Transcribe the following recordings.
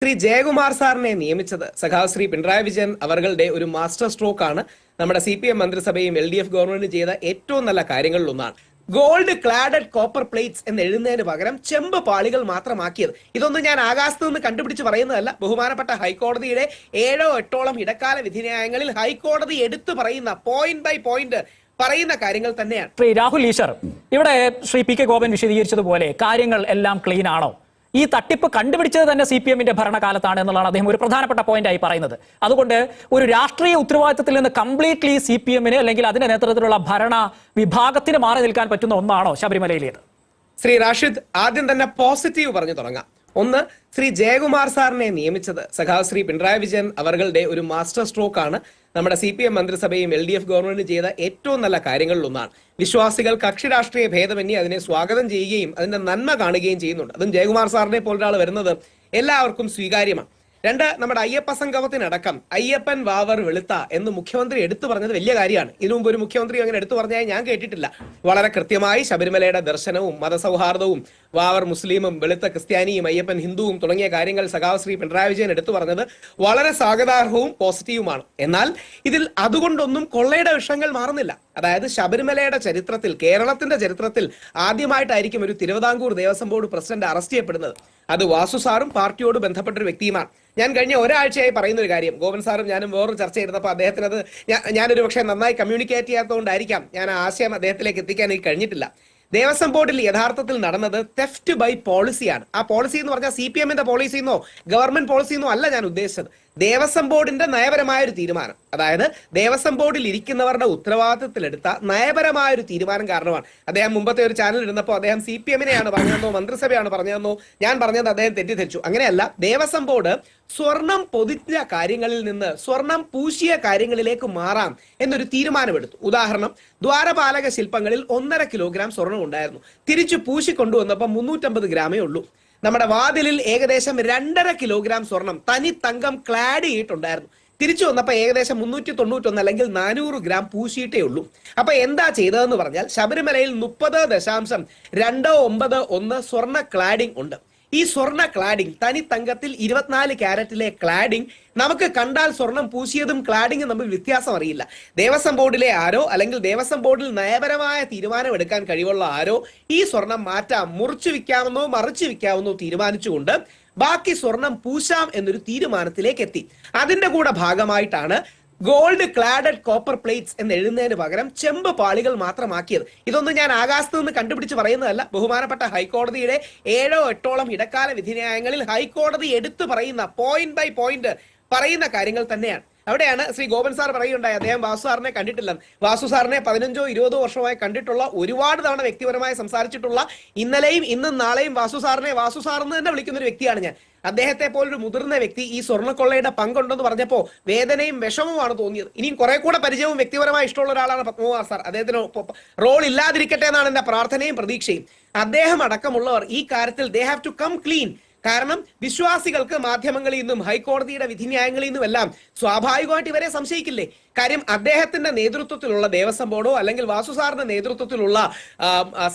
ശ്രീ ജയകുമാർ സാറിനെ നിയമിച്ചത് സഖാവ് ശ്രീ പിണറായി വിജയൻ അവരുടെ ഒരു മാസ്റ്റർ സ്ട്രോക്ക് ആണ്. നമ്മുടെ CPM മന്ത്രിസഭയും LDF ഗവൺമെന്റും ചെയ്ത ഏറ്റവും നല്ല കാര്യങ്ങളിലൊന്നാണ്. ഗോൾഡ് ക്ലാഡഡ് കോപ്പർ പ്ലേറ്റ്സ് എന്ന് എഴുതുന്നതിന് പകരം ചെമ്പ് പാളികൾ മാത്രമാക്കിയത്. ഇതൊന്നും ഞാൻ ആകാശത്ത് നിന്ന് കണ്ടുപിടിച്ച് പറയുന്നതല്ല. ബഹുമാനപ്പെട്ട ഹൈക്കോടതിയുടെ 7-8ഓളം ഇടക്കാല വിധിന്യായങ്ങളിൽ ഹൈക്കോടതി എടുത്തു പറയുന്ന പോയിന്റ് ബൈ പോയിന്റ് പറയുന്ന കാര്യങ്ങൾ തന്നെയാണ്. ശ്രീ രാഹുൽ ഈശ്വർ, ഇവിടെ ശ്രീ PK ഗോപൻ വിശദീകരിച്ചതുപോലെ കാര്യങ്ങൾ എല്ലാം ക്ലീൻ ആണോ? ഈ തട്ടിപ്പ് കണ്ടുപിടിച്ചത് തന്നെ CPM-ന്റെ ഭരണകാലത്താണ് എന്നുള്ളതാണ് അദ്ദേഹം ഒരു പ്രധാനപ്പെട്ട പോയിന്റായി പറയുന്നത്. അതുകൊണ്ട് ഒരു രാഷ്ട്രീയ ഉത്തരവാദിത്തത്തിൽ നിന്ന് കംപ്ലീറ്റ്ലി CPM-ന് അല്ലെങ്കിൽ അതിന്റെ നേതൃത്വത്തിലുള്ള ഭരണ വിഭാഗത്തിന് മാറി നിൽക്കാൻ പറ്റുന്ന ഒന്നാണോ ശബരിമലയിലേത്? ശ്രീ റാഷിദ്, ആദ്യം തന്നെ പോസിറ്റീവ് പറഞ്ഞു തുടങ്ങാം. ഒന്ന്, ശ്രീ ജയകുമാർ സാറിനെ നിയമിച്ചത് സഖാവ് ശ്രീ പിണറായി വിജയൻ അവരുടെ ഒരു മാസ്റ്റർ സ്ട്രോക്ക് ആണ്. നമ്മുടെ CPM മന്ത്രിസഭയും LDF ഗവൺമെന്റും ചെയ്ത ഏറ്റവും നല്ല കാര്യങ്ങളിലൊന്നാണ്. വിശ്വാസികൾ കക്ഷി രാഷ്ട്രീയ ഭേദമന്യേ അതിനെ സ്വാഗതം ചെയ്യുകയും അതിന്റെ നന്മ കാണുകയും ചെയ്യുന്നുണ്ട്. അതും ജയകുമാർ സാറിനെ പോലൊരാൾ വരുന്നത് എല്ലാവർക്കും സ്വീകാര്യമാണ്. രണ്ട്, നമ്മുടെ അയ്യപ്പ സംഗമത്തിനടക്കം അയ്യപ്പൻ വാവർ വെളുത്ത എന്ന് മുഖ്യമന്ത്രി എടുത്തു പറഞ്ഞത് വലിയ കാര്യമാണ്. ഇതിനു മുമ്പ് ഒരു മുഖ്യമന്ത്രി അങ്ങനെ എടുത്തു പറഞ്ഞാൽ ഞാൻ കേട്ടിട്ടില്ല. വളരെ കൃത്യമായി ശബരിമലയുടെ ദർശനവും മതസൗഹാർദ്ദവും വാവർ മുസ്ലിമും വെളുത്ത ക്രിസ്ത്യാനിയും അയ്യപ്പൻ ഹിന്ദുവും തുടങ്ങിയ കാര്യങ്ങൾ സഖാവ് ശ്രീ പിണറായി വിജയൻ എടുത്തു പറഞ്ഞത് വളരെ സ്വാഗതാർഹവും പോസിറ്റീവുമാണ്. എന്നാൽ ഇതിൽ അതുകൊണ്ടൊന്നും കൊള്ളയുടെ വിഷയങ്ങൾ മാറുന്നില്ല. അതായത് ശബരിമലയുടെ ചരിത്രത്തിൽ, കേരളത്തിന്റെ ചരിത്രത്തിൽ ആദ്യമായിട്ടായിരിക്കും ഒരു Thiruvithamkoor Devaswom board president arrest ചെയ്യപ്പെടുന്നത്. അത് വാസു സാറും പാർട്ടിയോട് ബന്ധപ്പെട്ട ഒരു വ്യക്തിയുമാണ്. ഞാൻ കഴിഞ്ഞ ഒരാഴ്ചയായി പറയുന്ന ഒരു കാര്യം, ഗോപൻ സാറും ഞാനും വേറൊരു ചർച്ച ചെയ്തപ്പോൾ അദ്ദേഹത്തിന് അത് ഞാനൊരു പക്ഷേ നന്നായി കമ്മ്യൂണിക്കേറ്റ് ചെയ്യാത്തതുകൊണ്ടായിരിക്കാം ഞാൻ ആ ആശയം അദ്ദേഹത്തിലേക്ക് എത്തിക്കാൻ എനിക്ക് കഴിഞ്ഞിട്ടില്ല. ദേവസ്വം ബോർഡിൽ യഥാർത്ഥത്തിൽ നടന്നത് തെഫ്റ്റ് ബൈ പോളിസിയാണ്. ആ പോളിസി എന്ന് പറഞ്ഞാൽ CPM-ന്റെ പോളിസിന്നോ ഗവൺമെന്റ് പോളിസിന്നോ അല്ല ഞാൻ ഉദ്ദേശിച്ചത്. ദേവസ്വം ബോർഡിന്റെ നയപരമായ ഒരു തീരുമാനം, അതായത് ദേവസ്വം ബോർഡിൽ ഇരിക്കുന്നവരുടെ ഉത്തരവാദിത്തത്തിലെടുത്ത നയപരമായ ഒരു തീരുമാനം കാരണമാണ്. അദ്ദേഹം മുമ്പത്തെ ഒരു ചാനൽ ഇരുന്നപ്പോൾ അദ്ദേഹം CPM-നെയാണ് പറഞ്ഞതെന്നോ മന്ത്രിസഭയാണ് പറഞ്ഞതെന്നോ ഞാൻ പറഞ്ഞത് അദ്ദേഹം തെറ്റിദ്ധരിച്ചു. അങ്ങനെയല്ല, ദേവസ്വം ബോർഡ് സ്വർണം പൊതിഞ്ഞ കാര്യങ്ങളിൽ നിന്ന് സ്വർണം പൂശിയ കാര്യങ്ങളിലേക്ക് മാറാം എന്നൊരു തീരുമാനമെടുത്തു. ഉദാഹരണം, ദ്വാരപാലക ശില്പങ്ങളിൽ 1.5 കിലോഗ്രാം സ്വർണം ഉണ്ടായിരുന്നു. തിരിച്ചു പൂശിക്കൊണ്ടുവന്നപ്പോൾ 350 ഗ്രാമേ ഉള്ളൂ. നമ്മുടെ വാതിലിൽ ഏകദേശം 2.5 കിലോഗ്രാം സ്വർണം തനി തങ്കം ക്ലാഡ് ചെയ്തിട്ടുണ്ടായിരുന്നു. തിരിച്ചു വന്നപ്പോൾ ഏകദേശം 391 അല്ലെങ്കിൽ 400 ഗ്രാം പൂശിയിട്ടേ ഉള്ളൂ. അപ്പൊ എന്താ ചെയ്തതെന്ന് പറഞ്ഞാൽ ശബരിമലയിൽ 30.291 സ്വർണ്ണ ക്ലാഡിംഗ് ഉണ്ട്. ഈ സ്വർണ്ണ ക്ലാഡിംഗ്, തനി തങ്കത്തിൽ 24 ക്യാരറ്റിലെ ക്ലാഡിംഗ്, നമുക്ക് കണ്ടാൽ സ്വർണം പൂശിയതും ക്ലാഡിംഗും തമ്മിൽ വ്യത്യാസം അറിയില്ല. ദേവസ്വം ബോർഡിലെ ആരോ അല്ലെങ്കിൽ ദേവസ്വം ബോർഡിൽ നയപരമായ തീരുമാനം എടുക്കാൻ കഴിവുള്ള ആരോ ഈ സ്വർണം മാറ്റാം, മുറിച്ചു വിൽക്കാമെന്നോ മറിച്ചു വിൽക്കാമെന്നോ തീരുമാനിച്ചുകൊണ്ട് ബാക്കി സ്വർണം പൂശാം എന്നൊരു തീരുമാനത്തിലേക്ക് എത്തി. അതിന്റെ കൂടെ ഭാഗമായിട്ടാണ് ഗോൾഡ് ക്ലാഡഡ് കോപ്പർ പ്ലേറ്റ്സ് എന്ന് എഴുതുന്നതിന് പകരം ചെമ്പ് പാളികൾ മാത്രമാക്കിയത്. ഇതൊന്നും ഞാൻ ആകാശത്ത് നിന്ന് കണ്ടുപിടിച്ച് പറയുന്നതല്ല. ബഹുമാനപ്പെട്ട ഹൈക്കോടതിയുടെ 7-8ഓളം ഇടക്കാല വിധിന്യായങ്ങളിൽ ഹൈക്കോടതി എടുത്തു പറയുന്ന പോയിന്റ് ബൈ പോയിന്റ് പറയുന്ന കാര്യങ്ങൾ തന്നെയാണ്. അവിടെയാണ് ശ്രീ ഗോപൻ സാർ പറയുണ്ടായി അദ്ദേഹം വാസു സാറിനെ കണ്ടിട്ടില്ല. വാസു സാറിനെ 15-20 വർഷമായി കണ്ടിട്ടുള്ള, ഒരുപാട് തവണ വ്യക്തിപരമായി സംസാരിച്ചിട്ടുള്ള, ഇന്നലെയും ഇന്നും നാളെയും വാസു സാറിനെ വാസു സാർ എന്ന് തന്നെ വിളിക്കുന്ന ഒരു വ്യക്തിയാണ് ഞാൻ. അദ്ദേഹത്തെ പോലൊരു മുതിർന്ന വ്യക്തി ഈ സ്വർണ്ണക്കൊള്ളയുടെ പങ്കുണ്ടെന്ന് പറഞ്ഞപ്പോൾ വേദനയും വിഷമവുമാണ് തോന്നിയത്. ഇനിയും കുറെ കൂടെ പരിചയവും വ്യക്തിപരമായി ഇഷ്ടമുള്ള ഒരാളാണ് പത്മകുമാർ സാർ. അദ്ദേഹത്തിന് റോൾ ഇല്ലാതിരിക്കട്ടെ എന്നാണ് എന്റെ പ്രാർത്ഥനയും പ്രതീക്ഷയും. അദ്ദേഹം അടക്കമുള്ളവർ ഈ കാര്യത്തിൽ they have to come clean. കാരണം വിശ്വാസികൾക്ക് മാധ്യമങ്ങളിൽ നിന്നും ഹൈക്കോടതിയുടെ വിധിന്യായങ്ങളിൽ നിന്നും എല്ലാം സ്വാഭാവികമായിട്ട് ഇവരെ സംശയിക്കില്ലേ? കാര്യം അദ്ദേഹത്തിന്റെ നേതൃത്വത്തിലുള്ള ദേവസ്വം ബോർഡോ അല്ലെങ്കിൽ വാസു സാറിന്റെ നേതൃത്വത്തിലുള്ള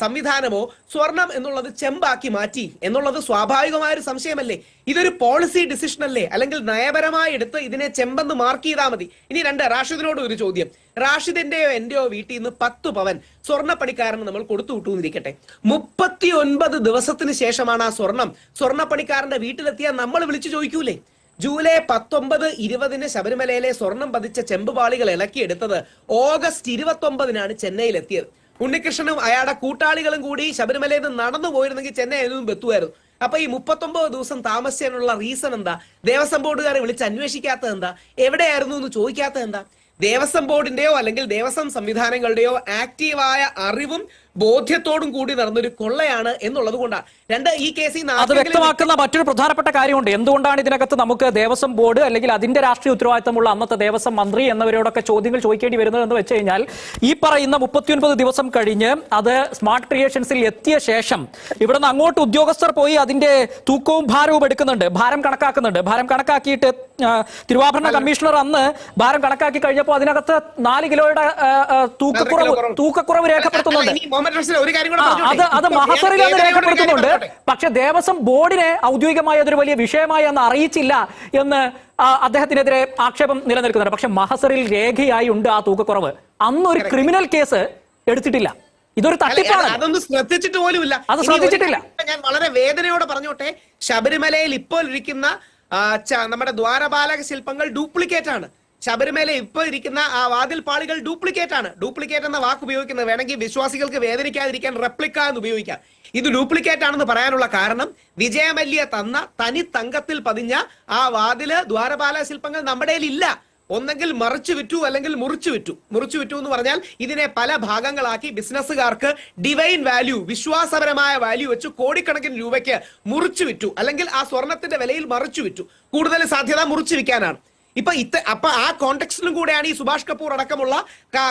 സംവിധാനമോ സ്വർണം എന്നുള്ളത് ചെമ്പാക്കി മാറ്റി എന്നുള്ളത് സ്വാഭാവികമായ ഒരു സംശയമല്ലേ? ഇതൊരു പോളിസി ഡിസിഷൻ അല്ലേ? അല്ലെങ്കിൽ നയപരമായി എടുത്ത് ഇതിനെ ചെമ്പെന്ന് മാർക്ക് ചെയ്താൽ മതി. ഇനി രണ്ട്, റാഷിദിനോട് ഒരു ചോദ്യം. റാഷിദിന്റെയോ എന്റെയോ വീട്ടിൽ നിന്ന് 10 പവൻ സ്വർണ്ണപ്പണിക്കാരന് നമ്മൾ കൊടുത്തു വിട്ടുന്നിരിക്കട്ടെ. 39 ദിവസത്തിന് ശേഷമാണ് ആ സ്വർണ്ണപ്പണിക്കാരന്റെ വീട്ടിലെത്തിയാൽ നമ്മൾ വിളിച്ചു ചോദിക്കൂലേ? ജൂലൈ 19, 20 ശബരിമലയിലെ സ്വർണം പതിച്ച ചെമ്പുപാളികൾ ഇളക്കിയെടുത്തത് ഓഗസ്റ്റ് 29 ചെന്നൈയിലെത്തിയത്. ഉണ്ണികൃഷ്ണനും അയാളുടെ കൂട്ടാളികളും കൂടി ശബരിമലയിൽ നിന്ന് നടന്നു പോയിരുന്നെങ്കിൽ ചെന്നൈ എന്നും എത്തുമായിരുന്നു. അപ്പൊ ഈ 39 ദിവസം താമസിക്കാനുള്ള റീസൺ എന്താ? ദേവസ്വം ബോർഡുകാരെ വിളിച്ച് അന്വേഷിക്കാത്തത് എന്താ? എവിടെയായിരുന്നു എന്ന് ചോദിക്കാത്തത് എന്താ? ദേവസ്വം ബോർഡിന്റെയോ അല്ലെങ്കിൽ ദേവസ്വം സംവിധാനങ്ങളുടെയോ ആക്റ്റീവായ അറിവും ബോധ്യത്തോടും കൂടി നടന്നൊരു കൊള്ളയാണ് എന്നുള്ളത് കൊണ്ടാണ്. രണ്ട്, ഈ കേസിൽ അത് വ്യക്തമാക്കുന്ന മറ്റൊരു പ്രധാനപ്പെട്ട കാര്യമുണ്ട്. എന്തുകൊണ്ടാണ് ഇതിനകത്ത് നമുക്ക് ദേവസ്വം ബോർഡ് അല്ലെങ്കിൽ അതിന്റെ രാഷ്ട്രീയ ഉത്തരവാദിത്തമുള്ള അന്നത്തെ ദേവസ്വം മന്ത്രി എന്നവരോടൊക്കെ ചോദ്യങ്ങൾ ചോദിക്കേണ്ടി വരുന്നത് എന്ന് വെച്ച് കഴിഞ്ഞാൽ, ഈ പറയുന്ന 39 ദിവസം കഴിഞ്ഞ് അത് സ്മാർട്ട് ക്രിയേഷൻസിൽ എത്തിയ ശേഷം ഇവിടെ നിന്ന് അങ്ങോട്ട് ഉദ്യോഗസ്ഥർ പോയി അതിന്റെ തൂക്കവും ഭാരവും എടുക്കുന്നുണ്ട്, ഭാരം കണക്കാക്കുന്നുണ്ട്. ഭാരം കണക്കാക്കിയിട്ട് തിരുവാഭരണ കമ്മീഷണർ അന്ന് ഭാരം കണക്കാക്കി കഴിഞ്ഞപ്പോൾ അതിനകത്ത് 4 കിലോയുടെ തൂക്കക്കുറവ് രേഖപ്പെടുത്തുന്നുണ്ട്. മുഹമ്മദ് റഷീദ് ഒരു കാര്യം കൂടെ അത് പറഞ്ഞോട്ടെ. മഹസറിൽ ഞാൻ എന്ന് രേഖപ്പെടുത്തുന്നുണ്ട്. പറയട്ടെ. പക്ഷെ ദേവസ്വം ബോർഡിനെ ഔദ്യോഗികമായി അതൊരു വലിയ വിഷയമായി അന്ന് അറിയിച്ചില്ല എന്ന് അദ്ദേഹത്തിനെതിരെ ആക്ഷേപം നിലനിൽക്കുന്നുണ്ട്. പക്ഷെ മഹസറിൽ രേഖയായി ഉണ്ട് ആ തൂക്കക്കുറവ്. അന്നൊരു ക്രിമിനൽ കേസ് എടുത്തിട്ടില്ല. ഇതൊരു തട്ടിപ്പാണ്. അതൊന്നും ശ്രദ്ധിച്ചിട്ട് പോലുമില്ല. അത് ശ്രദ്ധിച്ചിട്ടില്ല. ഞാൻ വളരെ വേദനയോടെ പറഞ്ഞോട്ടെ, ശബരിമലയിൽ ഇപ്പോൾ ഇരിക്കുന്ന നമ്മുടെ ദ്വാരപാലക ശില്പങ്ങൾ ഡ്യൂപ്ലിക്കേറ്റ് ആണ്. ശബരിമല ഇപ്പൊ ഇരിക്കുന്ന ആ വാതിൽ പാളികൾ ഡ്യൂപ്ലിക്കേറ്റ് ആണ്. ഡ്യൂപ്ലിക്കേറ്റ് എന്ന വാക്ക് ഉപയോഗിക്കുന്നത് വേണമെങ്കിൽ വിശ്വാസികൾക്ക് വേദനിക്കാതിരിക്കാൻ റെപ്ലിക്ക എന്ന് ഉപയോഗിക്കാം. ഇത് ഡ്യൂപ്ലിക്കേറ്റ് ആണെന്ന് പറയാനുള്ള കാരണം വിജയമല്യ തന്ന തനി തങ്കത്തിൽ പതിഞ്ഞ ആ വാതില് ദ്വാരപാലക ശില്പങ്ങൾ നമ്മുടെ ഇല്ല. ഒന്നെങ്കിൽ മറിച്ചു വിറ്റു അല്ലെങ്കിൽ മുറിച്ചു വിറ്റു എന്ന് പറഞ്ഞാൽ ഇതിനെ പല ഭാഗങ്ങളാക്കി ബിസിനസ്സുകാർക്ക് ഡിവൈൻ വാല്യൂ, വിശ്വാസപരമായ വാല്യൂ വെച്ച് കോടിക്കണക്കിന് രൂപയ്ക്ക് മുറിച്ചു വിറ്റു, അല്ലെങ്കിൽ ആ സ്വർണത്തിന്റെ വിലയിൽ മറിച്ചു വിറ്റു. കൂടുതൽ സാധ്യത മുറിച്ചു വിൽക്കാനാണ്. അപ്പൊ ആ കോണ്ടെക്സ്റ്റിലും കൂടെയാണ് ഈ സുഭാഷ് കപൂർ അടക്കമുള്ള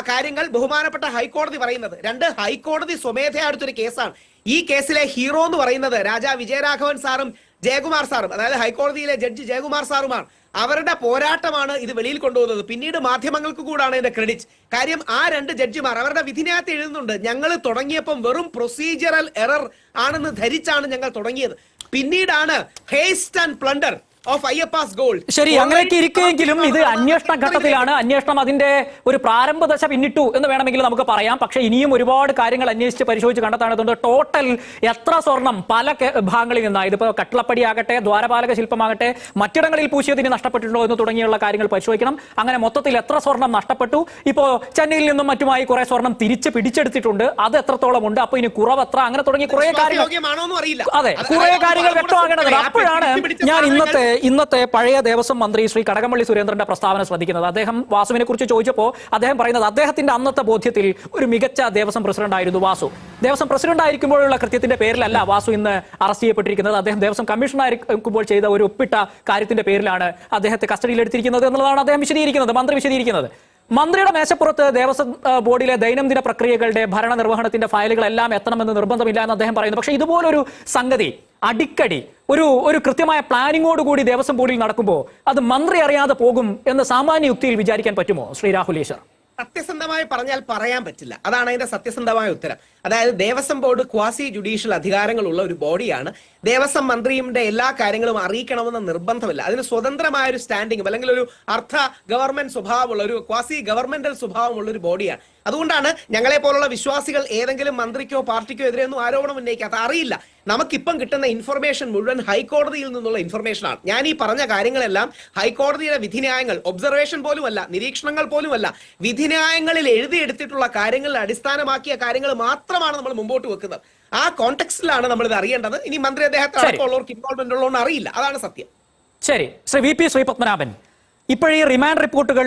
കാര്യങ്ങൾ ബഹുമാനപ്പെട്ട ഹൈക്കോടതി പറയുന്നത്. രണ്ട്, ഹൈക്കോടതി സ്വമേധയാ എടുത്തൊരു കേസാണ്. ഈ കേസിലെ ഹീറോ എന്ന് പറയുന്നത് രാജാ വിജയരാഘവൻ സാറും ജയകുമാർ സാറും, അതായത് ഹൈക്കോടതിയിലെ ജഡ്ജി ജയകുമാർ സാറുമാണ്. അവരുടെ പോരാട്ടമാണ് ഇത് വെളിയിൽ കൊണ്ടുപോകുന്നത്. പിന്നീട് മാധ്യമങ്ങൾക്ക് കൂടാണ് ഇതിന്റെ ക്രെഡിറ്റ്. കാര്യം ആ രണ്ട് ജഡ്ജിമാർ അവരുടെ വിധിനകത്ത് എഴുതുന്നുണ്ട്, ഞങ്ങൾ തുടങ്ങിയപ്പം വെറും പ്രൊസീജിയറൽ എറർ ആണെന്ന് ധരിച്ചാണ് ഞങ്ങൾ തുടങ്ങിയത്. പിന്നീടാണ് heist and plunder of Ayyappas gold. ശരി, അങ്ങനെയൊക്കെ ഇരിക്കെങ്കിലും ഇത് അന്വേഷണ ഘട്ടത്തിലാണ്. അന്വേഷണം അതിന്റെ ഒരു പ്രാരംഭ ദശ പിന്നിട്ടു എന്ന് വേണമെങ്കിൽ നമുക്ക് പറയാം. പക്ഷെ ഇനിയും ഒരുപാട് കാര്യങ്ങൾ അന്വേഷിച്ച് പരിശോധിച്ച് കണ്ടെത്താനതുകൊണ്ട് ടോട്ടൽ എത്ര സ്വർണം പല ഭാഗങ്ങളിൽ നിന്നാണ്, ഇതിപ്പോ കട്ടിളപ്പടി ആകട്ടെ, ദ്വാരപാലക ശില്പമാകട്ടെ, മറ്റിടങ്ങളിൽ പൂശിയതിന് നഷ്ടപ്പെട്ടിട്ടുണ്ടോ എന്ന് തുടങ്ങിയുള്ള കാര്യങ്ങൾ പരിശോധിക്കണം. അങ്ങനെ മൊത്തത്തിൽ എത്ര സ്വർണം നഷ്ടപ്പെട്ടു, ഇപ്പോ ചെന്നൈയിൽ നിന്നും മറ്റുമായി കുറെ സ്വർണം തിരിച്ച് പിടിച്ചെടുത്തിട്ടുണ്ട്, അത് എത്രത്തോളം ഉണ്ട്, അപ്പൊ ഇനി കുറവ് എത്ര, അങ്ങനെ തുടങ്ങിയ കുറെ കാര്യങ്ങൾ, അതെ, കുറെ കാര്യങ്ങൾ വ്യക്തമാകേണ്ടതുണ്ട്. അപ്പോഴാണ് ഞാൻ ഇന്നത്തെ പഴയ ദേവസ്വം മന്ത്രി ശ്രീ കടകംപള്ളി സുരേന്ദ്രന്റെ പ്രസ്താവന ശ്രദ്ധിക്കുന്നത്. അദ്ദേഹം വാസുവിനെ കുറിച്ച് ചോദിച്ചപ്പോൾ അദ്ദേഹം പറയുന്നത് അദ്ദേഹത്തിന്റെ അന്നത്തെ ബോധ്യത്തിൽ ഒരു മികച്ച ദേവസ്വം പ്രസിഡന്റ് ആയിരുന്നു വാസു. ദേവസ്വം പ്രസിഡന്റ് ആയിരിക്കുമ്പോഴുള്ള കൃത്യത്തിന്റെ പേരിലല്ല വാസു ഇന്ന് അറസ്റ്റ് ചെയ്യപ്പെട്ടിരിക്കുന്നത്. അദ്ദേഹം ദേവസ്വം കമ്മീഷണറായിരിക്കുമ്പോൾ ചെയ്ത ഒരു ഒപ്പിട്ട കാര്യത്തിന്റെ പേരിലാണ് അദ്ദേഹത്തെ കസ്റ്റഡിയിൽ എടുത്തിരിക്കുന്നത് എന്നുള്ളതാണ് അദ്ദേഹം വിശദീകരിക്കുന്നത്, മന്ത്രി വിശദീകരിക്കുന്നത്. മന്ത്രിയുടെ മേശപ്പുറത്ത് ദേവസ്വം ബോർഡിലെ ദൈനംദിന പ്രക്രിയകളുടെ ഭരണനിർവഹണത്തിന്റെ ഫയലുകളെല്ലാം എത്തണമെന്ന് നിർബന്ധമില്ല എന്ന് അദ്ദേഹം പറയുന്നു. പക്ഷേ ഇതുപോലൊരു സംഗതി അടിക്കടി ഒരു കൃത്യമായ പ്ലാനിങ്ങോടുകൂടി ദേവസ്വം ബോർഡിൽ നടക്കുമ്പോൾ അത് മന്ത്രി അറിയാതെ പോകും എന്ന് സാമാന്യ യുക്തിയിൽ വിചാരിക്കാൻ പറ്റുമോ ശ്രീ രാഹുൽ ഈശ്വർ? സത്യസന്ധമായി പറഞ്ഞാൽ പറയാൻ പറ്റില്ല. അതാണ് അതിന്റെ സത്യസന്ധമായ ഉത്തരം. അതായത് ദേവസ്വം ബോർഡ് ക്വാസി ജുഡീഷ്യൽ അധികാരങ്ങളുള്ള ഒരു ബോഡിയാണ്. ദേവസ്വം മന്ത്രിയുടെ എല്ലാ കാര്യങ്ങളും അറിയിക്കണമെന്ന് നിർബന്ധമില്ല. അതിന് സ്വതന്ത്രമായ ഒരു സ്റ്റാൻഡിംഗ് അല്ലെങ്കിൽ ഒരു അർദ്ധ ഗവൺമെന്റ് സ്വഭാവമുള്ള ഒരു ക്വാസി ഗവൺമെന്റൽ സ്വഭാവമുള്ള ഒരു ബോഡിയാണ്. അതുകൊണ്ടാണ് ഞങ്ങളെ പോലുള്ള വിശ്വാസികൾ ഏതെങ്കിലും മന്ത്രിക്കോ പാർട്ടിക്കോ എതിരെയൊന്നും ആരോപണം ഉന്നയിക്കാത്ത. അറിയില്ല, നമുക്കിപ്പം കിട്ടുന്ന ഇൻഫർമേഷൻ മുഴുവൻ ഹൈക്കോടതിയിൽ നിന്നുള്ള ഇൻഫർമേഷനാണ്. ഞാൻ ഈ പറഞ്ഞ കാര്യങ്ങളെല്ലാം ഹൈക്കോടതിയുടെ വിധിന്യായങ്ങൾ, ഒബ്സർവേഷൻ പോലുമല്ല, നിരീക്ഷണങ്ങൾ പോലുമല്ല, വിധിന്യായങ്ങളിൽ എഴുതിയെടുത്തിട്ടുള്ള കാര്യങ്ങളിൽ അടിസ്ഥാനമാക്കിയ കാര്യങ്ങൾ മാത്രമാണ് നമ്മൾ മുമ്പോട്ട് വെക്കുന്നത്. ആ കോണ്ടെക്സ്റ്റിലാണ് നമ്മൾ ഇത് അറിയേണ്ടത്. ഇനി മന്ത്രി അദ്ദേഹത്തിനുള്ളവർക്ക് ഇൻവോൾവ്മെന്റ് ഉള്ളതുകൊണ്ട് അറിയില്ല, അതാണ് സത്യം. ശരി, ശ്രീ വി പി ശ്രീപത്മനാഭൻ, ഇപ്പോഴീ റിമാൻഡ് റിപ്പോർട്ടുകൾ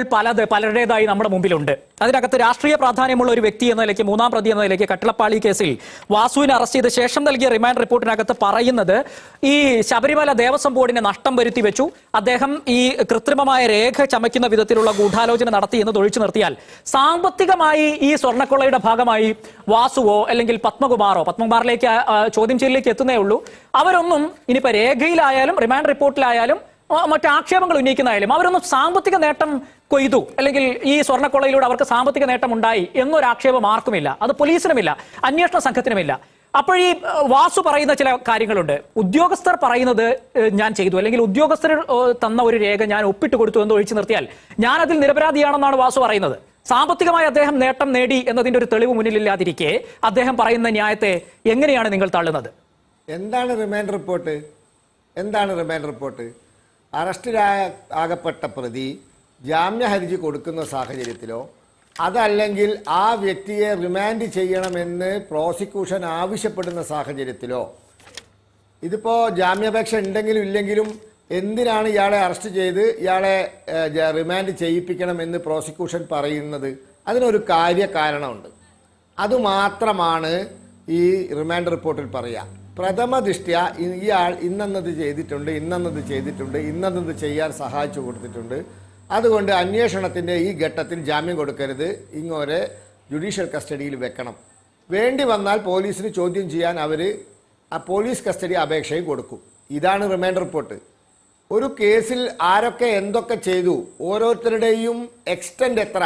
പലരുടേതായി നമ്മുടെ മുമ്പിലുണ്ട്. അതിനകത്ത് രാഷ്ട്രീയ പ്രാധാന്യമുള്ള ഒരു വ്യക്തി എന്ന നിലയ്ക്ക്, മൂന്നാം പ്രതി എന്ന നിലയ്ക്ക് കട്ടിളപ്പാളി കേസിൽ വാസുവിനെ അറസ്റ്റ് ചെയ്ത ശേഷം നൽകിയ റിമാൻഡ് റിപ്പോർട്ടിനകത്ത് പറയുന്നത് ഈ ശബരിമല ദേവസ്വം ബോർഡിനെ നഷ്ടം വരുത്തി വെച്ചു, അദ്ദേഹം ഈ കൃത്രിമമായ രേഖ ചമയ്ക്കുന്ന വിധത്തിലുള്ള ഗൂഢാലോചന നടത്തി എന്ന് ഒഴിച്ചു നിർത്തിയാൽ സാമ്പത്തികമായി ഈ സ്വർണ്ണക്കൊള്ളയുടെ ഭാഗമായി വാസുവോ അല്ലെങ്കിൽ പത്മകുമാറിലേക്ക് ചോദ്യം ചെയ്യലിലേക്ക് എത്തുന്നേ ഉള്ളൂ. അവരൊന്നും ഇനിയിപ്പോ രേഖയിലായാലും റിമാൻഡ് റിപ്പോർട്ടിലായാലും മറ്റു ആക്ഷേപങ്ങൾ ഉന്നയിക്കുന്നതായാലും അവരൊന്നും സാമ്പത്തിക നേട്ടം കൊയ്തു അല്ലെങ്കിൽ ഈ സ്വർണ്ണക്കൊള്ളയിലൂടെ അവർക്ക് സാമ്പത്തിക നേട്ടം ഉണ്ടായി എന്നൊരു ആക്ഷേപം ആർക്കുമില്ല. അത് പോലീസിനുമില്ല, അന്വേഷണ സംഘത്തിനുമില്ല. അപ്പോൾ ഈ വാസു പറയുന്ന ചില കാര്യങ്ങളുണ്ട്. ഉദ്യോഗസ്ഥർ പറയുന്നത് ഞാൻ ചെയ്തു, അല്ലെങ്കിൽ ഉദ്യോഗസ്ഥർ തന്ന ഒരു രേഖ ഞാൻ ഒപ്പിട്ട് കൊടുത്തു എന്ന് ഒഴിച്ചു നിർത്തിയാൽ ഞാൻ അതിൽ നിരപരാധിയാണെന്നാണ് വാസു പറയുന്നത്. സാമ്പത്തികമായി അദ്ദേഹം നേട്ടം നേടി എന്നതിന്റെ ഒരു തെളിവ് മുന്നിലില്ലാതിരിക്കെ അദ്ദേഹം പറയുന്ന ന്യായത്തെ എങ്ങനെയാണ് നിങ്ങൾ തള്ളുന്നത്? എന്താണ് റിമാൻഡ് റിപ്പോർട്ട്? അറസ്റ്റിലാകപ്പെട്ട പ്രതി ജാമ്യ ഹർജി കൊടുക്കുന്ന സാഹചര്യത്തിലോ അതല്ലെങ്കിൽ ആ വ്യക്തിയെ റിമാൻഡ് ചെയ്യണമെന്ന് പ്രോസിക്യൂഷൻ ആവശ്യപ്പെടുന്ന സാഹചര്യത്തിലോ, ഇതിപ്പോൾ ജാമ്യാപേക്ഷ ഉണ്ടെങ്കിലും ഇല്ലെങ്കിലും എന്തിനാണ് ഇയാളെ അറസ്റ്റ് ചെയ്ത് ഇയാളെ റിമാൻഡ് ചെയ്യിപ്പിക്കണമെന്ന് പ്രോസിക്യൂഷൻ പറയുന്നത്? അതിനൊരു കാര്യകാരണമുണ്ട്. അതുമാത്രമാണ് ഈ റിമാൻഡ് റിപ്പോർട്ടിൽ പറയുക. പ്രഥമ ദൃഷ്ട്യാ ഇയാൾ ഇന്നത് ചെയ്തിട്ടുണ്ട്, ഇന്നത് ചെയ്യാൻ സഹായിച്ചു കൊടുത്തിട്ടുണ്ട്, അതുകൊണ്ട് അന്വേഷണത്തിൻ്റെ ഈ ഘട്ടത്തിൽ ജാമ്യം കൊടുക്കരുത്, ഇങ്ങോരെ ജുഡീഷ്യൽ കസ്റ്റഡിയിൽ വെക്കണം, വേണ്ടി വന്നാൽ പോലീസിന് ചോദ്യം ചെയ്യാൻ അവർ ആ പോലീസ് കസ്റ്റഡി അപേക്ഷയും കൊടുക്കും. ഇതാണ് റിമാൻഡ് റിപ്പോർട്ട്. ഒരു കേസിൽ ആരൊക്കെ എന്തൊക്കെ ചെയ്തു, ഓരോരുത്തരുടെയും എക്സ്റ്റെൻഡ് എത്ര,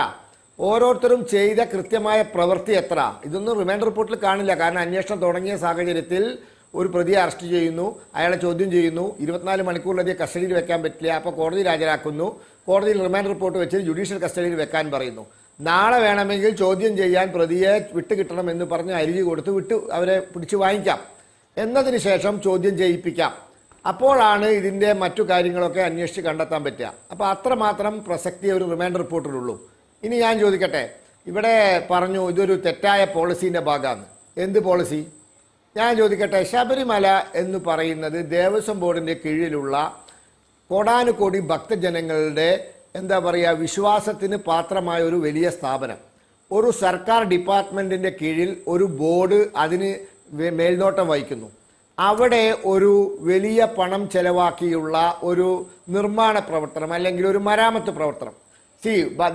ഓരോരുത്തരും ചെയ്ത കൃത്യമായ പ്രവൃത്തി എത്ര, ഇതൊന്നും റിമാൻഡ് റിപ്പോർട്ടിൽ കാണില്ല. കാരണം അന്വേഷണം തുടങ്ങിയ സാഹചര്യത്തിൽ ഒരു പ്രതിയെ അറസ്റ്റ് ചെയ്യുന്നു, അയാളെ ചോദ്യം ചെയ്യുന്നു, 24 മണിക്കൂറിലധികം കസ്റ്റഡിയിൽ വെക്കാൻ പറ്റില്ല, അപ്പോൾ കോടതിയിൽ ഹാജരാക്കുന്നു, കോടതിയിൽ റിമാൻഡ് റിപ്പോർട്ട് വെച്ച് ജുഡീഷ്യൽ കസ്റ്റഡിയിൽ വെക്കാൻ പറയുന്നു. നാളെ വേണമെങ്കിൽ ചോദ്യം ചെയ്യാൻ പ്രതിയെ വിട്ടുകിട്ടണം എന്ന് പറഞ്ഞ് അരികെ കൊടുത്ത് അവരെ പിടിച്ച് വാങ്ങിക്കാം, എന്നതിന് ശേഷം ചോദ്യം ചെയ്യിപ്പിക്കാം. അപ്പോഴാണ് ഇതിൻ്റെ മറ്റു കാര്യങ്ങളൊക്കെ അന്വേഷിച്ച് കണ്ടെത്താൻ പറ്റുക. അപ്പോൾ അത്രമാത്രം പ്രസക്തി ഒരു റിമാൻഡ് റിപ്പോർട്ടിലുള്ളൂ. ഇനി ഞാൻ ചോദിക്കട്ടെ, ഇവിടെ പറഞ്ഞു ഇതൊരു തെറ്റായ പോളിസീൻ്റെ ഭാഗമാണ്. എന്ത് പോളിസി? ഞാൻ ചോദിക്കട്ടെ, ശബരിമല എന്ന് പറയുന്നത് ദേവസ്വം ബോർഡിൻ്റെ കീഴിലുള്ള കോടാനുകോടി ഭക്തജനങ്ങളുടെ എന്താ പറയുക വിശ്വാസത്തിന് പാത്രമായ ഒരു വലിയ സ്ഥാപനം. ഒരു സർക്കാർ ഡിപ്പാർട്ട്മെൻറ്റിൻ്റെ കീഴിൽ ഒരു ബോർഡ് അതിന് മേൽനോട്ടം വഹിക്കുന്നു. അവിടെ ഒരു വലിയ പണം ചെലവാക്കിയുള്ള ഒരു നിർമ്മാണ പ്രവർത്തനം അല്ലെങ്കിൽ ഒരു മരാമത്ത് പ്രവർത്തനം.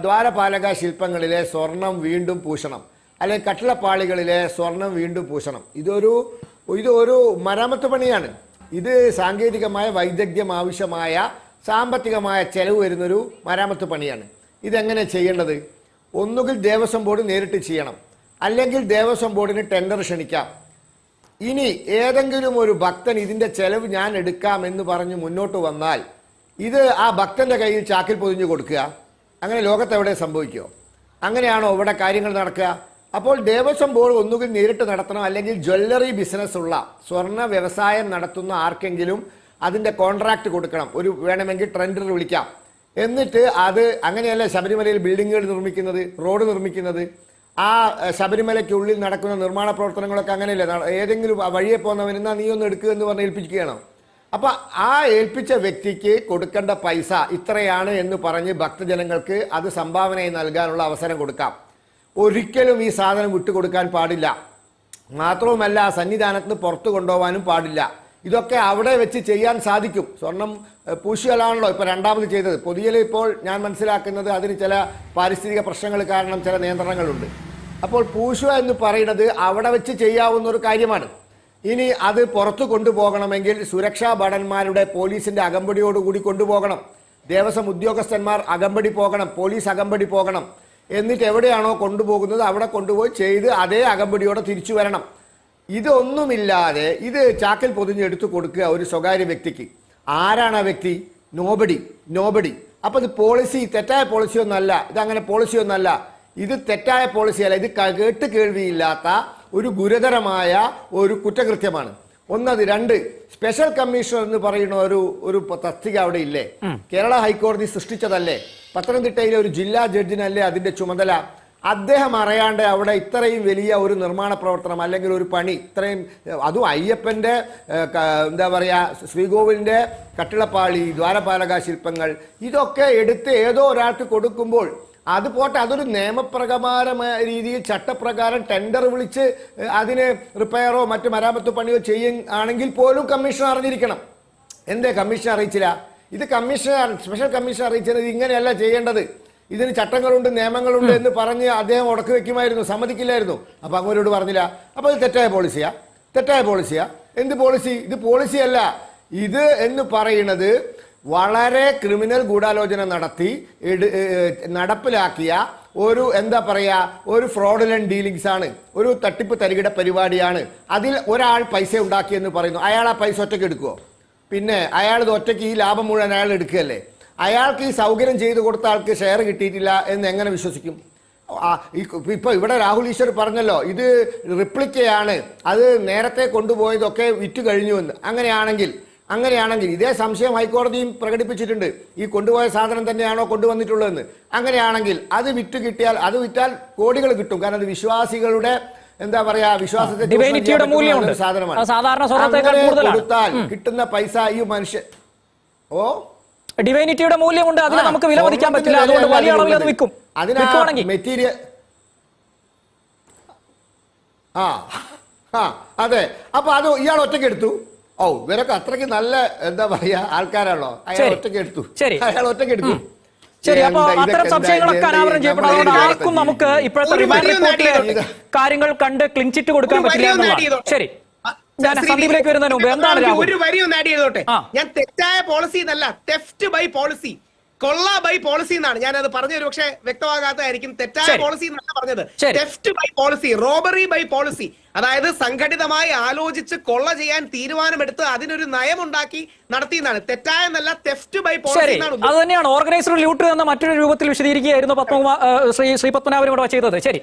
ദ്വാരപാലക ശില്പങ്ങളിലെ സ്വർണം വീണ്ടും പൂശണം, അല്ലെങ്കിൽ കട്ടിളപ്പാളികളിലെ സ്വർണം വീണ്ടും പൂശണം. ഇതൊരു മരാമത്ത് പണിയാണ്. ഇത് സാങ്കേതികമായ വൈദഗ്ധ്യം ആവശ്യമായ സാമ്പത്തികമായ ചെലവ് വരുന്നൊരു മരാമത്ത് പണിയാണ്. ഇതെങ്ങനെ ചെയ്യേണ്ടത്? ഒന്നുകിൽ ദേവസ്വം ബോർഡ് നേരിട്ട് ചെയ്യണം, അല്ലെങ്കിൽ ദേവസ്വം ബോർഡിന് ടെൻഡർ ക്ഷണിക്കാം. ഇനി ഏതെങ്കിലും ഒരു ഭക്തൻ ഇതിൻ്റെ ചെലവ് ഞാൻ എടുക്കാം എന്ന് പറഞ്ഞ് മുന്നോട്ട് വന്നാൽ ഇത് ആ ഭക്തൻ്റെ കയ്യിൽ ചാക്കിൽ പൊതിഞ്ഞു കൊടുക്കുക. അങ്ങനെ ലോകത്തെവിടെ സംഭവിക്കുമോ? അങ്ങനെയാണോ ഇവിടെ കാര്യങ്ങൾ നടക്കുക? അപ്പോൾ ദേവസ്വം ബോർഡ് ഒന്നുകിൽ നേരിട്ട് നടത്തണം, അല്ലെങ്കിൽ ജ്വല്ലറി ബിസിനസ് ഉള്ള സ്വർണ്ണ വ്യവസായം നടത്തുന്ന ആർക്കെങ്കിലും അതിൻ്റെ കോൺട്രാക്ട് കൊടുക്കണം. വേണമെങ്കിൽ ടെൻഡർ വിളിക്കാം. എന്നിട്ട് അത് അങ്ങനെയല്ല ശബരിമലയിൽ ബിൽഡിങ്ങുകൾ നിർമ്മിക്കുന്നത്, റോഡ് നിർമ്മിക്കുന്നത്. ആ ശബരിമലയ്ക്കുള്ളിൽ നടക്കുന്ന നിർമ്മാണ പ്രവർത്തനങ്ങളൊക്കെ അങ്ങനെയല്ലേ? ഏതെങ്കിലും വഴിയെ പോകുന്നവനെന്നാ നീ ഒന്ന് എടുക്കുക എന്ന് പറഞ്ഞ് ഏൽപ്പിക്കുകയാണോ? അപ്പം ആ ഏൽപ്പിച്ച വ്യക്തിക്ക് കൊടുക്കേണ്ട പൈസ ഇത്രയാണ് എന്ന് പറഞ്ഞ് ഭക്തജനങ്ങൾക്ക് അത് സംഭാവനയായി നൽകാനുള്ള അവസരം കൊടുക്കാം. ഒരിക്കലും ഈ സാധനം വിട്ടുകൊടുക്കാൻ പാടില്ല. മാത്രവുമല്ല സന്നിധാനത്തിന് പുറത്തു കൊണ്ടുപോകാനും പാടില്ല. ഇതൊക്കെ അവിടെ വെച്ച് ചെയ്യാൻ സാധിക്കും. സ്വർണം പൂശിയലാണല്ലോ ഇപ്പോൾ രണ്ടാമത് ചെയ്തത്. പൊതുവിൽ ഇപ്പോൾ ഞാൻ മനസ്സിലാക്കുന്നത് അതിന് ചില പാരിസ്ഥിതിക പ്രശ്നങ്ങൾ കാരണം ചില നിയന്ത്രണങ്ങളുണ്ട്. അപ്പോൾ പൂശുക എന്ന് പറയുന്നത് അവിടെ വെച്ച് ചെയ്യാവുന്ന ഒരു കാര്യമാണ്. ഇനി അത് പുറത്തു കൊണ്ടുപോകണമെങ്കിൽ സുരക്ഷാ ഭടന്മാരുടെ പോലീസിൻ്റെ അകമ്പടിയോടുകൂടി കൊണ്ടുപോകണം. ദേവസ്വം ഉദ്യോഗസ്ഥന്മാർ അകമ്പടി പോകണം, പോലീസ് അകമ്പടി പോകണം. എന്നിട്ട് എവിടെയാണോ കൊണ്ടുപോകുന്നത് അവിടെ കൊണ്ടുപോയി ചെയ്ത് അതേ അകമ്പടിയോടെ തിരിച്ചു വരണം. ഇതൊന്നുമില്ലാതെ ഇത് ചാക്കിൽ പൊതിഞ്ഞെടുത്ത് കൊടുക്കുക ഒരു സ്വകാര്യ വ്യക്തിക്ക്. ആരാണ് ആ വ്യക്തി? നോബഡി. അപ്പോൾ ഇത് പോളിസി തെറ്റായ പോളിസിയൊന്നല്ല, ഇതങ്ങനെ പോളിസിയൊന്നല്ല. ഇത് തെറ്റായ പോളിസിയല്ല, ഇത് കേട്ട് കേൾവിയില്ലാത്ത ഒരു ഗുരുതരമായ ഒരു കുറ്റകൃത്യമാണ്. ഒന്നത്. രണ്ട്, സ്പെഷ്യൽ കമ്മീഷണർ എന്ന് പറയുന്ന ഒരു തസ്തിക അവിടെ ഇല്ലേ? കേരള ഹൈക്കോടതി സൃഷ്ടിച്ചതല്ലേ? പത്തനംതിട്ടയിലെ ഒരു ജില്ലാ ജഡ്ജിനല്ലേ അതിന്റെ ചുമതല? അദ്ദേഹം അറിയാണ്ട് അവിടെ ഇത്രയും വലിയ ഒരു നിർമ്മാണ പ്രവർത്തനം അല്ലെങ്കിൽ ഒരു പണി ഇത്രയും, അതും അയ്യപ്പൻ്റെ എന്താ പറയുക ശ്രീകോവിലിൻ്റെ കട്ടിളപ്പാളി, ദ്വാരപാലക ശില്പങ്ങൾ, ഇതൊക്കെ എടുത്ത് ഏതോ ഒരാൾക്ക് കൊടുക്കുമ്പോൾ അത് പോട്ടെ, അതൊരു നിയമപ്രകാരമായ രീതിയിൽ ചട്ടപ്രകാരം ടെൻഡർ വിളിച്ച് അതിന് റിപ്പയറോ മറ്റു മരാമത്ത് പണിയോ ചെയ്യുകയാണെങ്കിൽ പോലും കമ്മീഷൻ അറിഞ്ഞിരിക്കണം. എന്തേ കമ്മീഷൻ അറിയിച്ചില്ല? ഇത് സ്പെഷ്യൽ കമ്മീഷൻ അറിയിച്ചത് ഇങ്ങനെയല്ല ചെയ്യേണ്ടത്, ഇതിന് ചട്ടങ്ങളുണ്ട് നിയമങ്ങളുണ്ട് എന്ന് പറഞ്ഞ് അദ്ദേഹം ഉടക്ക് വെക്കുമായിരുന്നു, സമ്മതിക്കില്ലായിരുന്നു. അപ്പം അങ്ങോട്ട് പറഞ്ഞില്ല. അപ്പോൾ ഇത് തെറ്റായ പോളിസിയാ? എന്ത് പോളിസി? ഇത് പോളിസിയല്ല. ഇത് എന്ന് പറയുന്നത് വളരെ ക്രിമിനൽ ഗൂഢാലോചന നടത്തി നടപ്പിലാക്കിയ ഒരു എന്താ പറയുക ഒരു ഫ്രോഡുലന്റ് ഡീലിങ്സ് ആണ്, ഒരു തട്ടിപ്പ് തരികിട പരിപാടിയാണ്. അതിൽ ഒരാൾ പൈസ ഉണ്ടാക്കിയെന്ന് പറയുന്നു. അയാൾ ആ പൈസ ഒറ്റയ്ക്ക് എടുക്കുമോ? പിന്നെ അയാൾ ഒറ്റയ്ക്ക് ഈ ലാഭം മുഴുവൻ അയാൾ എടുക്കുകയല്ലേ? അയാൾക്ക് ഈ സൗകര്യം ചെയ്തു കൊടുത്ത ആൾക്ക് ഷെയർ കിട്ടിയിട്ടില്ല എന്ന് എങ്ങനെ വിശ്വസിക്കും? ഇപ്പൊ ഇവിടെ രാഹുൽ ഈശ്വർ പറഞ്ഞല്ലോ ഇത് റിപ്ലിക്കയാണ്, അത് നേരത്തെ കൊണ്ടുപോയതൊക്കെ വിറ്റ് കഴിഞ്ഞു എന്ന്. അങ്ങനെയാണെങ്കിൽ ഇതേ സംശയം ഹൈക്കോടതിയും പ്രകടിപ്പിച്ചിട്ടുണ്ട്, ഈ കൊണ്ടുപോയ സാധനം തന്നെയാണോ കൊണ്ടുവന്നിട്ടുള്ളതെന്ന്. അങ്ങനെയാണെങ്കിൽ അത് വിറ്റാൽ കോടികൾ കിട്ടും. കാരണം അത് വിശ്വാസികളുടെ എന്താ പറയാ വിശ്വാസത്തെ സാധനമാണ്. കൊടുത്താൽ കിട്ടുന്ന പൈസ ഈ മനുഷ്യൻ ഡിവൈനിറ്റിയുടെ മൂല്യമുണ്ട്, അതിന് നമുക്ക് വില മതിക്കാൻ പറ്റില്ല. അതുകൊണ്ട് വലിയ അളവിൽ അത് വിൽക്കും. അതിനാണെങ്കിൽ മെറ്റീരിയൽ അതെ. അപ്പൊ അത് ഇയാൾ ഒറ്റയ്ക്ക് എടുത്തു. ഇവരൊക്കെ അത്രയ്ക്ക് നല്ല എന്താ പറയാ ആൾക്കാരാണല്ലോ. അയാൾ ഒറ്റയ്ക്ക് എടുത്തു. ശരി, അപ്പൊ അത്തരം സംശയങ്ങളൊക്കെ അനാവരണം ചെയ്യപ്പെടുന്നതുകൊണ്ട് ആർക്കും നമുക്ക് ഇപ്പോഴത്തെ റിമാൻഡ് റിപ്പോർട്ടിലെ കാര്യങ്ങൾ കണ്ട് ക്ലീൻ ചിറ്റ് കൊടുക്കാൻ പറ്റില്ല എന്നുള്ളതാണ്. ശരി, ഞാൻ സന്ദീപിലേക്ക് വരുന്നതിന് മുമ്പ് എന്താണ് ഒരു വരി ഒന്ന് ആഡ് ചെയ്തോട്ടെ. ഞാൻ തെറ്റായ പോളിസി എന്നല്ല, തെഫ്റ്റ് ബൈ പോളിസി. കൊള്ള ബൈ പോളിസി എന്നാണ് ഞാൻ അത് പറഞ്ഞത്, പക്ഷേ വ്യക്തമാകാത്തതായിരിക്കും. തെറ്റായ ശരി. പോളിസി എന്നല്ല പറഞ്ഞത്, ശരി. Theft by policy, robbery by policy. അതായത് സംഘടിതമായി ആലോചിച്ച് കൊള്ള ചെയ്യാൻ തീരുമാനമെടുത്ത് അതിനൊരു നയമുണ്ടാക്കി നടത്തിയെന്നാണ്. തെറ്റായെന്നല്ല, തെഫ്റ്റ് ബൈ പോളിസി ശരി, എന്നാണ് അത് തന്നെയാണ് ഓർഗനൈസ്ഡ് ലൂട്ട് എന്ന മറ്റൊരു രൂപത്തിൽ വിശദീകരിക്കുകയായിരുന്നു ശ്രീ പത്മനാഭനും ഇവിടെ ചെയ്തത്. ശരി.